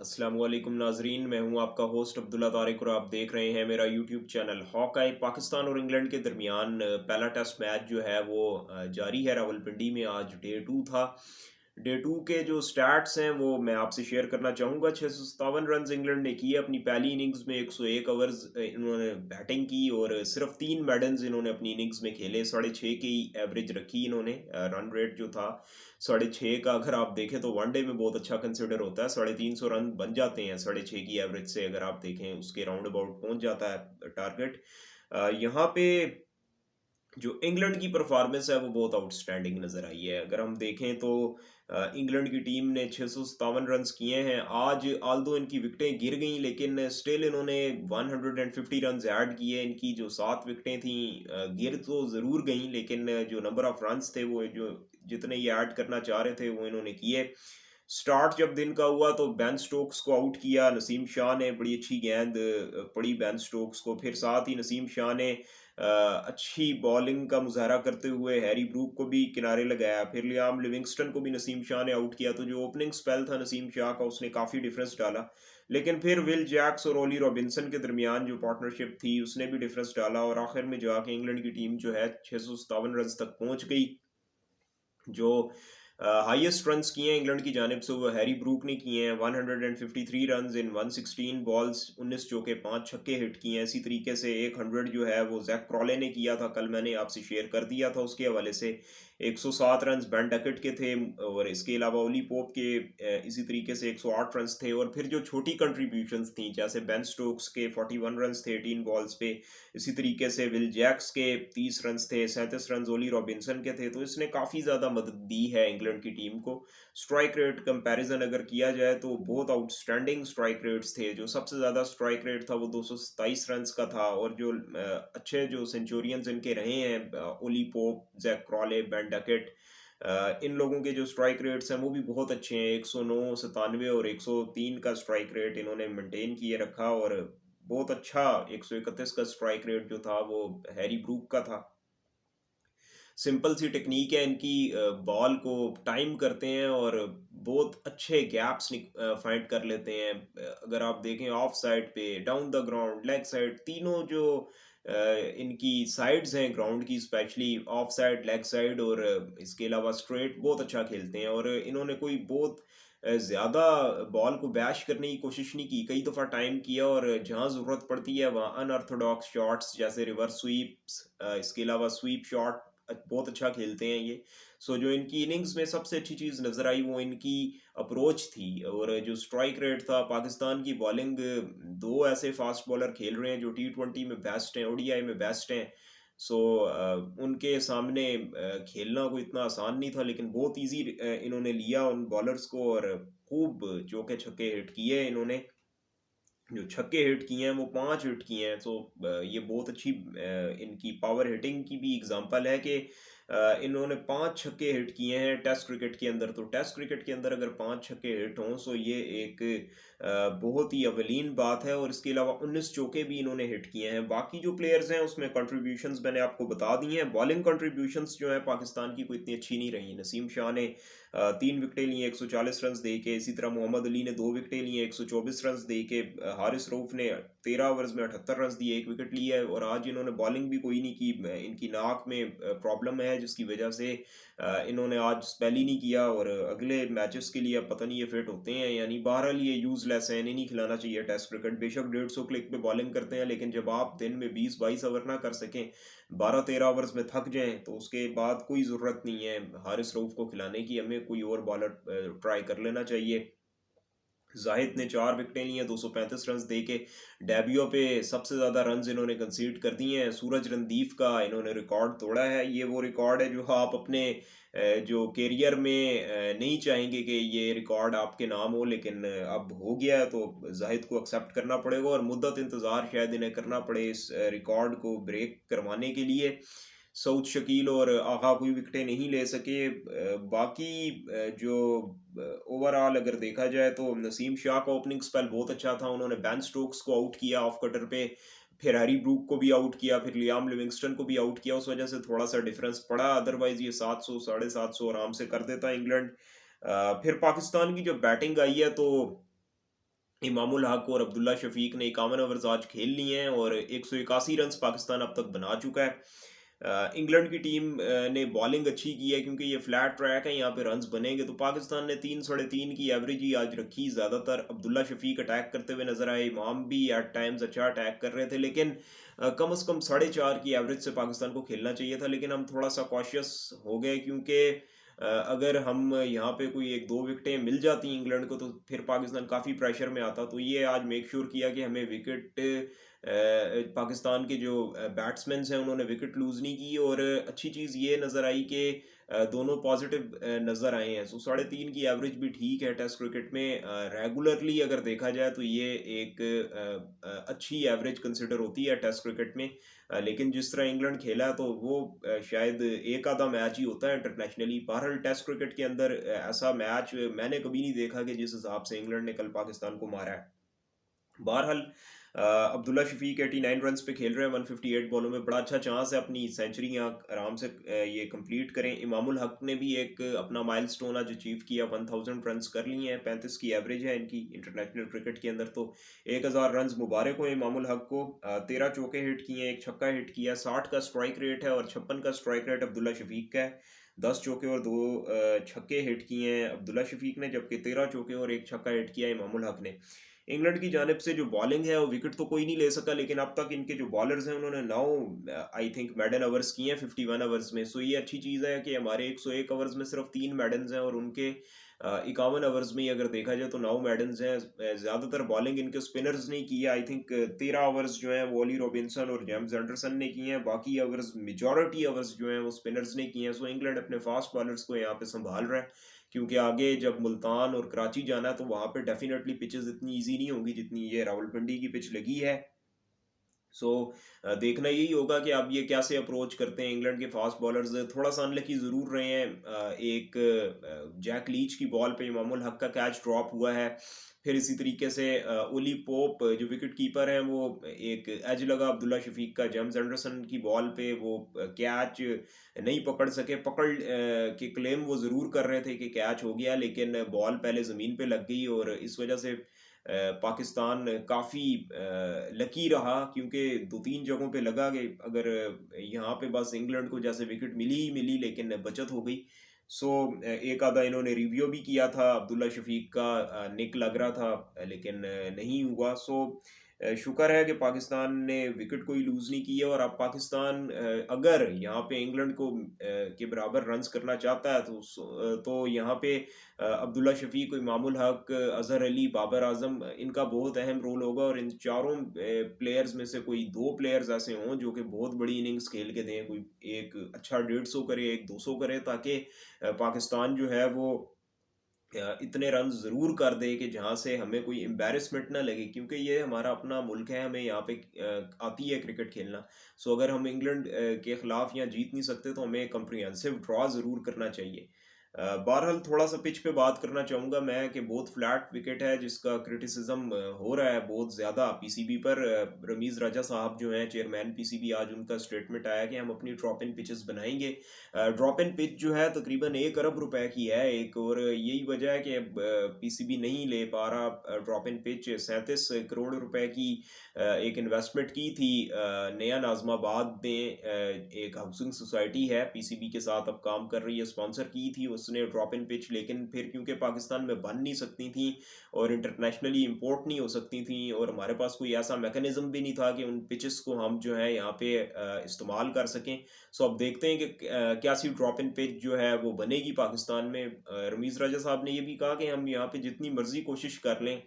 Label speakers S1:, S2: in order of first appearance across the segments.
S1: अस्सलाम वालेकुम नाजरीन, मैं हूं आपका होस्ट अब्दुल्ला तारिक और आप देख रहे हैं मेरा यूट्यूब चैनल हॉकाई। पाकिस्तान और इंग्लैंड के दरमियान पहला टेस्ट मैच जो है वो जारी है रावलपिंडी में। आज डे 2 था। डे 2 के जो स्टैट्स हैं वो मैं आपसे शेयर करना चाहूँगा। 657 रन्स इंग्लैंड ने किए अपनी पहली इनिंग्स में। 101 ओवर्स इन्होंने बैटिंग की और सिर्फ 3 मेडन्स इन्होंने अपनी इनिंग्स में खेले। 6.5 की एवरेज रखी इन्होंने। रन रेट जो था 6.5 का, अगर आप देखें तो वनडे में बहुत अच्छा कंसिडर होता है। 350 रन बन जाते हैं 6.5 की एवरेज से, अगर आप देखें उसके राउंड अबाउट पहुंच जाता है टारगेट। यहाँ पे जो इंग्लैंड की परफॉर्मेंस है वो बहुत आउटस्टैंडिंग नज़र आई है। अगर हम देखें तो इंग्लैंड की टीम ने 657 रन्स किए हैं आज। आल्दो इनकी विकेटें गिर गईं लेकिन स्टिल इन्होंने 150 रन्स ऐड किए। इनकी जो 7 विकेटें थीं गिर तो ज़रूर गईं लेकिन जो नंबर ऑफ रन्स थे वो जो जितने ये ऐड करना चाह रहे थे वो इन्होंने किए। स्टार्ट जब दिन का हुआ तो बेन स्टोक्स को आउट किया। नसीम शाह ने बड़ी अच्छी गेंद पड़ी बेन स्टोक्स को। फिर साथ ही नसीम शाह ने अच्छी बॉलिंग का मुजाहरा करते हुए हैरी ब्रूक को भी किनारे लगाया। फिर लियाम लिविंगस्टन को भी नसीम शाह ने आउट किया। तो जो ओपनिंग स्पेल था नसीम शाह का उसने काफ़ी डिफरेंस डाला। लेकिन फिर विल जैक्स और ओली रॉबिन्सन के दरमियान जो पार्टनरशिप थी उसने भी डिफरेंस डाला और आखिर में जाके इंग्लैंड की टीम जो है 657 रन तक पहुंच गई। जो हाईएस्ट रन्स किए हैं इंग्लैंड की जानिब से वो हैरी ब्रूक ने किए हैं। 153 रन्स इन 116 बॉल्स, 19 चौके 5 छक्के हिट किए हैं। इसी तरीके से 100 जो है वो जैक क्रॉले ने किया था, कल मैंने आपसे शेयर कर दिया था उसके हवाले से। 107 रन्स बेन डकेट के थे और इसके अलावा ओली पोप के इसी तरीके से 108 रन्स थे। और फिर जो छोटी कंट्रीब्यूशंस थी जैसे बेन स्टोक्स के 41 रन्स थे 18 बॉल्स पे। इसी तरीके से विल जैक्स के 30 रन्स थे, 37 रन्स ओली रॉबिन्सन के थे। तो इसने काफ़ी ज़्यादा मदद दी है इंग्लैंड की टीम को। स्ट्राइक रेट कंपैरिजन अगर किया जाए तो बहुत आउटस्टैंडिंग स्ट्राइक रेट्स थे। जो सबसे ज़्यादा स्ट्राइक रेट था वो 227 रन्स का था और जो अच्छे जो सेंचुरियंस इनके रहे हैं Ollie Pope, Zak Crawley, Ben Duckett, इन लोगों के जो स्ट्राइक रेट्स हैं वो भी बहुत अच्छे हैं। 109, 97 और 103 का स्ट्राइक रेट इन्होंने मेंटेन किए रखा और बहुत अच्छा 131 का स्ट्राइक रेट जो था वो हैरी ब्रूक का था। सिंपल सी टेक्नीक है इनकी। बॉल को टाइम करते हैं और बहुत अच्छे गैप्स फाइंड कर लेते हैं। अगर आप देखें ऑफ साइड पे, down the ground, leg side, तीनों जो इनकी साइड्स हैं ग्राउंड की, specially of side, leg side और इसके अलावा स्ट्रेट, बहुत अच्छा खेलते हैं। और इन्होंने कोई बहुत ज़्यादा बॉल को बैश करने की कोशिश नहीं की। कई दफ़ा टाइम किया और जहाँ ज़रूरत पड़ती है वहाँ अनऑर्थोडॉक्स शॉट्स जैसे रिवर्स स्वीप्स, इसके अलावा स्वीप शॉट बहुत अच्छा खेलते हैं ये। सो जो इनकी इनिंग्स में सबसे अच्छी चीज़ नज़र आई वो इनकी अप्रोच थी। और जो स्ट्राइक रेट था, पाकिस्तान की बॉलिंग, 2 ऐसे फास्ट बॉलर खेल रहे हैं जो टी20 में बेस्ट हैं, ओडीआई में बेस्ट हैं। सो उनके सामने खेलना कोई इतना आसान नहीं था लेकिन बहुत ईज़ी इन्होंने लिया उन बॉलर्स को और खूब चौके छक्के हिट किए इन्होंने। जो छक्के हिट किए हैं वो 5 हिट किए हैं। तो ये बहुत अच्छी इनकी पावर हिटिंग की भी एग्जांपल है कि इन्होंने 5 छक्के हिट किए हैं टेस्ट क्रिकेट के अंदर। तो टेस्ट क्रिकेट के अंदर अगर 5 छक्के हिट हों सो ये एक बहुत ही अवलीन बात है। और इसके अलावा 19 चौके भी इन्होंने हिट किए हैं। बाकी जो प्लेयर्स हैं उसमें कंट्रीब्यूशंस मैंने आपको बता दी हैं। बॉलिंग कंट्रीब्यूशंस जो है पाकिस्तान की कोई इतनी अच्छी नहीं रही। नसीम शाह ने 3 विकेटें ली 140 रन दे के। इसी तरह मोहम्मद अली ने 2 विकेटें ली 124 रन दे के। हारिस रऊफ ने 13 ओवर्स में 78 रन दिए, 1 विकेट लिया है। और आज इन्होंने बॉलिंग भी कोई नहीं की। इनकी नाक में प्रॉब्लम है जिसकी वजह से इन्होंने आज स्पेल ही नहीं किया और अगले मैचेस के लिए अब पता नहीं ये फिट होते हैं यानी। बहरहाल ये यूजलेस है, इन्हें नहीं खिलाना चाहिए टेस्ट क्रिकेट। बेशक 150 क्लिक पे बॉलिंग करते हैं लेकिन जब आप दिन में 20-22 ओवर ना कर सकें, 12-13 ओवर्स में थक जाएं तो उसके बाद कोई ज़रूरत नहीं है हारिस रऊफ को खिलाने की। हमें कोई और बॉलर ट्राई कर लेना चाहिए। जाहिद ने 4 विकेटें ली हैं 235 रन दे के। डेब्यू पे सबसे ज़्यादा रन्स इन्होंने कंसीड कर दिए हैं। सूरज रणदीप का इन्होंने रिकॉर्ड तोड़ा है। ये वो रिकॉर्ड है जो आप अपने जो करियर में नहीं चाहेंगे कि ये रिकॉर्ड आपके नाम हो लेकिन अब हो गया है तो जाहिद को एक्सेप्ट करना पड़ेगा और मुद्दत इंतज़ार शायद इन्हें करना पड़े इस रिकॉर्ड को ब्रेक करवाने के लिए। सऊद शकील और आगा कोई विकेटें नहीं ले सके। बाकी जो ओवरऑल अगर देखा जाए तो नसीम शाह का ओपनिंग स्पेल बहुत अच्छा था। उन्होंने बेन स्टोक्स को आउट किया ऑफ कटर पे, फिर हैरी ब्रूक को भी आउट किया, फिर लियाम लिविंगस्टन को भी आउट किया। उस वजह से थोड़ा सा डिफरेंस पड़ा, अदरवाइज ये 700 750 आराम से कर देता इंग्लैंड। फिर पाकिस्तान की जो बैटिंग आई है तो इमामुल हक और अब्दुल्ला शफीक ने 51 ओवर्स आज खेल लिए हैं और 181 रन पाकिस्तान अब तक बना चुका है। इंग्लैंड की टीम ने बॉलिंग अच्छी की है क्योंकि ये फ्लैट ट्रैक है, यहाँ पे रन्स बनेंगे। तो पाकिस्तान ने 3 साढ़े 3 की एवरेज ही आज रखी। ज़्यादातर अब्दुल्ला शफीक अटैक करते हुए नजर आए, इमाम भी एट टाइम्स अच्छा अटैक कर रहे थे, लेकिन कम से कम 4.5 की एवरेज से पाकिस्तान को खेलना चाहिए था। लेकिन हम थोड़ा सा कॉशियस हो गए क्योंकि अगर हम यहाँ पे कोई 1-2 विकेटें मिल जाती इंग्लैंड को तो फिर पाकिस्तान काफ़ी प्रेशर में आता। तो ये आज मेक श्योर किया कि हमें विकेट पाकिस्तान के जो बैट्समैन हैं उन्होंने विकेट लूज़ नहीं की। और अच्छी चीज़ ये नज़र आई कि दोनों पॉजिटिव नज़र आए हैं। सो 3.5 की एवरेज भी ठीक है टेस्ट क्रिकेट में। रेगुलरली अगर देखा जाए तो ये एक अच्छी एवरेज कंसिडर होती है टेस्ट क्रिकेट में। लेकिन जिस तरह इंग्लैंड खेला तो वो शायद एक आधा मैच ही होता है इंटरनेशनली। बहरहाल टेस्ट क्रिकेट के अंदर ऐसा मैच मैंने कभी नहीं देखा कि जिस हिसाब से इंग्लैंड ने कल पाकिस्तान को मारा है। बहरहाल अब्दुल्ला शफीक 89 रन्स पे खेल रहे हैं 158 बॉलों में। बड़ा अच्छा चांस है अपनी सेंचुरी यहाँ आराम से ये कंप्लीट करें। इमामुल हक ने भी एक अपना माइलस्टोन आज अचीव किया, 1000 रन्स कर लिए हैं। 35 की एवरेज है इनकी इंटरनेशनल क्रिकेट के अंदर। तो 1000 रन्स मुबारक हो इमामुल हक को। 13 चौके हिट किए हैं, एक छक्का हिट किया। 60 का स्ट्राइक रेट है और 56 का स्ट्राइक रेट अब्दुल्ला शफीक का है। 10 चौके और 2 छक्के हिट किए हैं अब्दुल्ला शफीक ने, जबकि 13 चौके और एक छक्का हिट किया इमामुल हक ने। इंग्लैंड की जानिब से जो बॉलिंग है वो विकेट तो कोई नहीं ले सका, लेकिन अब तक इनके जो बॉलर्स हैं उन्होंने 9 आई थिंक मेडन ओवर्स किए हैं 51 ओवर्स में। सो ये अच्छी चीज़ है कि हमारे 101 ओवर्स में सिर्फ 3 मेडन्स हैं और उनके 51 ओवर्स में ही अगर देखा जाए तो 9 मेडन्स हैं। ज़्यादातर बॉलिंग इनके स्पिनर्स ने की है। आई थिंक 13 ओवर्स जो हैं वो ओली रॉबिन्सन और जेम्स एंडरसन ने किए हैं। बाकी ओवर्स मेजॉरिटी ओवर्स जो हैं वो स्पिनर्स ने किए हैं। सो इंग्लैंड अपने फास्ट बॉलर्स को यहाँ पे संभाल रहा है क्योंकि आगे जब मुल्तान और कराची जाना है तो वहां पे डेफिनेटली पिचेस इतनी इजी नहीं होंगी जितनी ये रावलपिंडी की पिच लगी है। सो देखना यही होगा कि अब ये कैसे अप्रोच करते हैं। इंग्लैंड के फास्ट बॉलर्स थोड़ा सा अनलकी ज़रूर रहे हैं। एक जैक लीच की बॉल पे इमामुल हक का कैच ड्रॉप हुआ है। फिर इसी तरीके से ओली पोप जो विकेट कीपर हैं वो एक एज लगा अब्दुल्ला शफीक का, जेम्स एंडरसन की बॉल पे वो कैच नहीं पकड़ सके। पकड़ के क्लेम वो ज़रूर कर रहे थे कि कैच हो गया, लेकिन बॉल पहले ज़मीन पे लग गई और इस वजह से पाकिस्तान काफ़ी लकी रहा क्योंकि 2-3 जगहों पे लगा कि अगर यहाँ पे बस इंग्लैंड को जैसे विकेट मिली ही मिली, लेकिन बचत हो गई। सो एक आधा इन्होंने रिव्यू भी किया था अब्दुल्ला शफीक का, निक लग रहा था, लेकिन नहीं हुआ। सो शुक्र है कि पाकिस्तान ने विकेट कोई लूज़ नहीं किया। और अब पाकिस्तान अगर यहाँ पे इंग्लैंड को के बराबर रन्स करना चाहता है तो यहाँ पे अब्दुल्ला शफीक, इमामुल हक, अजहर अली, बाबर आजम, इनका बहुत अहम रोल होगा। और इन चारों प्लेयर्स में से कोई 2 प्लेयर्स ऐसे हों जो कि बहुत बड़ी इनिंग्स खेल के दें। कोई एक अच्छा 150 करे, एक 200 करे, ताकि पाकिस्तान जो है वो इतने रन ज़रूर कर दे कि जहाँ से हमें कोई एम्बैरेसमेंट ना लगे, क्योंकि ये हमारा अपना मुल्क है, हमें यहाँ पे आती है क्रिकेट खेलना। सो अगर हम इंग्लैंड के ख़िलाफ़ यहाँ जीत नहीं सकते तो हमें कम्प्रिहेंसिव ड्रॉ ज़रूर करना चाहिए। बहरहाल थोड़ा सा पिच पे बात करना चाहूँगा मैं कि बहुत फ्लैट विकेट है जिसका क्रिटिसिज्म हो रहा है बहुत ज़्यादा पीसीबी पर। रमीज़ राजा साहब जो हैं चेयरमैन पीसीबी, आज उनका स्टेटमेंट आया कि हम अपनी ड्रॉप इन पिचेस बनाएंगे। ड्रॉप इन पिच जो है तकरीबन 1 अरब रुपए की है एक, और यही वजह है कि पीसीबी नहीं ले पा रहा ड्रॉप इन पिच। 37 करोड़ रुपए की एक इन्वेस्टमेंट की थी नया नाजमाबाद में। एक हाउसिंग सोसाइटी है पीसीबी के साथ अब काम कर रही है, स्पॉन्सर की थी उसने ड्रॉप इन पिच, लेकिन फिर क्योंकि पाकिस्तान में बन नहीं सकती थी और इंटरनेशनली इंपोर्ट नहीं हो सकती थी और हमारे पास कोई ऐसा मैकेनिज्म भी नहीं था कि उन पिचेस को हम जो है यहाँ पे इस्तेमाल कर सकें। सो अब देखते हैं कि क्या सी ड्रॉप इन पिच जो है वो बनेगी पाकिस्तान में। रमीज़ राजा साहब ने ये भी कहा कि हम यहाँ पे जितनी मर्जी कोशिश कर लें,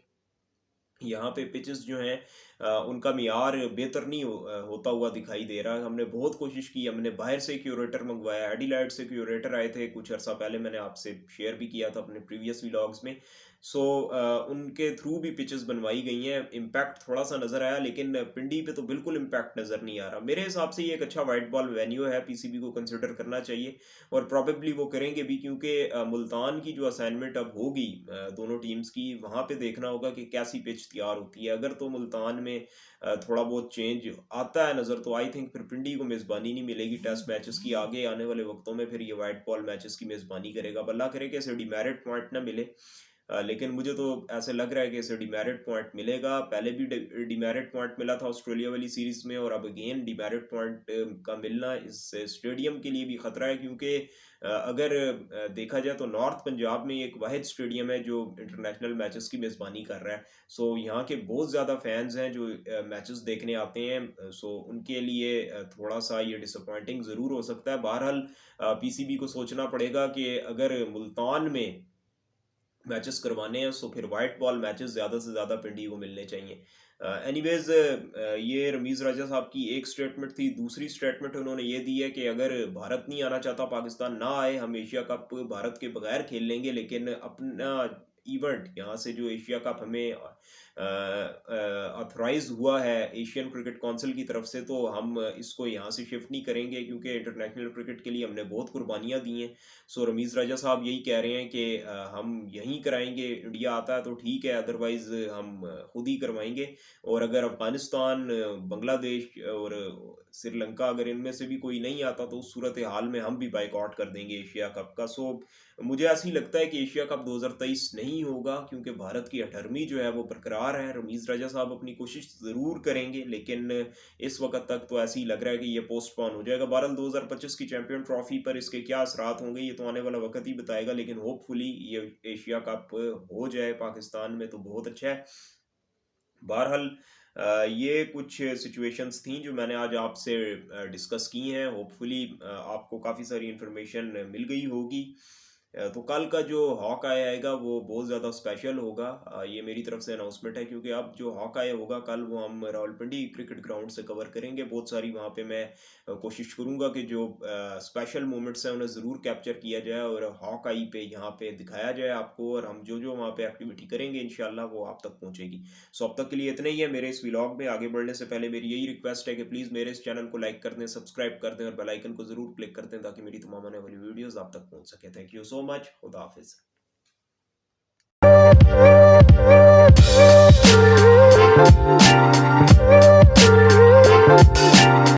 S1: यहाँ पे पिचेस जो हैं उनका मियार बेहतर नहीं होता हुआ दिखाई दे रहा है। हमने बहुत कोशिश की, हमने बाहर से क्यूरेटर मंगवाया, एडिलाइड से क्यूरेटर आए थे कुछ अर्सा पहले, मैंने आपसे शेयर भी किया था अपने प्रीवियस व्लॉग्स में। सो उनके थ्रू भी पिचेस बनवाई गई हैं। इम्पैक्ट थोड़ा सा नज़र आया, लेकिन पिंडी पे तो बिल्कुल इम्पैक्ट नज़र नहीं आ रहा। मेरे हिसाब से ये एक अच्छा वाइट बॉल वेन्यू है, पीसीबी को कंसिडर करना चाहिए और प्रॉबेबली वो करेंगे भी, क्योंकि मुल्तान की जो असाइनमेंट अब होगी दोनों टीम्स की, वहाँ पे देखना होगा कि कैसी पिच तैयार होती है। अगर तो मुल्तान में थोड़ा बहुत चेंज आता है नज़र, तो आई थिंक फिर पिंडी को मेज़बानी नहीं मिलेगी टेस्ट मैचेस की। आगे आने वाले वक्तों में फिर ये वाइट बॉल मैचेस की मेज़बानी करेगा। अल्लाह करे कि इसे डिमेरिट पॉइंट ना मिले। लेकिन मुझे तो ऐसे लग रहा है कि इसे डिमेरिट पॉइंट मिलेगा। पहले भी डिमेरिट पॉइंट मिला था ऑस्ट्रेलिया वाली सीरीज में, और अब अगेन डिमेरिट पॉइंट का मिलना इस स्टेडियम के लिए भी खतरा है, क्योंकि अगर देखा जाए तो नॉर्थ पंजाब में एक वाहिद स्टेडियम है जो इंटरनेशनल मैचेस की मेज़बानी कर रहा है। सो यहाँ के बहुत ज़्यादा फैंस हैं जो मैचेस देखने आते हैं। सो उनके लिए थोड़ा सा ये डिसअपॉइंटिंग ज़रूर हो सकता है। बहरहाल पीसीबी को सोचना पड़ेगा कि अगर मुल्तान में मैचेस करवाने हैं, सो फिर वाइट बॉल मैचेस ज़्यादा से ज़्यादा पिंडी को मिलने चाहिए। एनीवेज ये रमीज़ राजा साहब की एक स्टेटमेंट थी। दूसरी स्टेटमेंट उन्होंने ये दी है कि अगर भारत नहीं आना चाहता, पाकिस्तान ना आए, हम एशिया कप भारत के बगैर खेल लेंगे, लेकिन अपना इवेंट यहाँ से जो एशिया कप हमें ऑथराइज हुआ है एशियन क्रिकेट काउंसिल की तरफ से, तो हम इसको यहाँ से शिफ्ट नहीं करेंगे, क्योंकि इंटरनेशनल क्रिकेट के लिए हमने बहुत कुर्बानियाँ दी हैं। सो रमीज़ राजा साहब यही कह रहे हैं कि हम यहीं कराएंगे, इंडिया आता है तो ठीक है, अदरवाइज हम खुद ही करवाएंगे। और अगर अफगानिस्तान, बांग्लादेश और श्रीलंका अगर इनमें से भी कोई नहीं आता, तो उस सूरत हाल में हम भी बाइकआउट कर देंगे एशिया कप का। सो मुझे ऐसा ही लगता है कि एशिया कप 2023 नहीं होगा, क्योंकि भारत की 18वीं जो है वो बरकरार है। रमीज़ राजा साहब अपनी कोशिश ज़रूर करेंगे, लेकिन इस वक्त तक तो ऐसे ही लग रहा है कि ये पोस्टपोन हो जाएगा। बहरहाल 2025 की चैंपियन ट्रॉफी पर इसके क्या असरात होंगे ये तो आने वाला वक्त ही बताएगा, लेकिन होपफुली ये एशिया कप हो जाए पाकिस्तान में तो बहुत अच्छा है। बहरहाल ये कुछ सिचुएशंस थी जो मैंने आज आपसे डिस्कस की हैं। होपफुली आपको काफ़ी सारी इन्फॉर्मेशन मिल गई होगी। तो कल का जो हॉक आय आएगा वो बहुत ज़्यादा स्पेशल होगा। ये मेरी तरफ से अनाउंसमेंट है, क्योंकि अब जो हॉक आय होगा कल, वो हम रावलपिंडी क्रिकेट ग्राउंड से कवर करेंगे। बहुत सारी वहाँ पे मैं कोशिश करूँगा कि जो स्पेशल मोमेंट्स हैं उन्हें ज़रूर कैप्चर किया जाए और हॉक आई पे यहाँ पे दिखाया जाए आपको, और हम जो जो वहाँ पे एक्टिविटी करेंगे इंशाल्लाह वो आप तक पहुँचेगी। सो अब तक के लिए इतना ही है मेरे इस व्लॉग में। आगे बढ़ने से पहले मेरी यही रिक्वेस्ट है कि प्लीज़ मेरे इस चैनल को लाइक कर दें, सब्सक्राइब कर दें और बेल आइकन को ज़रूर क्लिक कर दें, ताकि मेरी तमाम आने वाली वीडियोज़ आप तक पहुँच सके। Thank you so much. खुदा हाफिज़।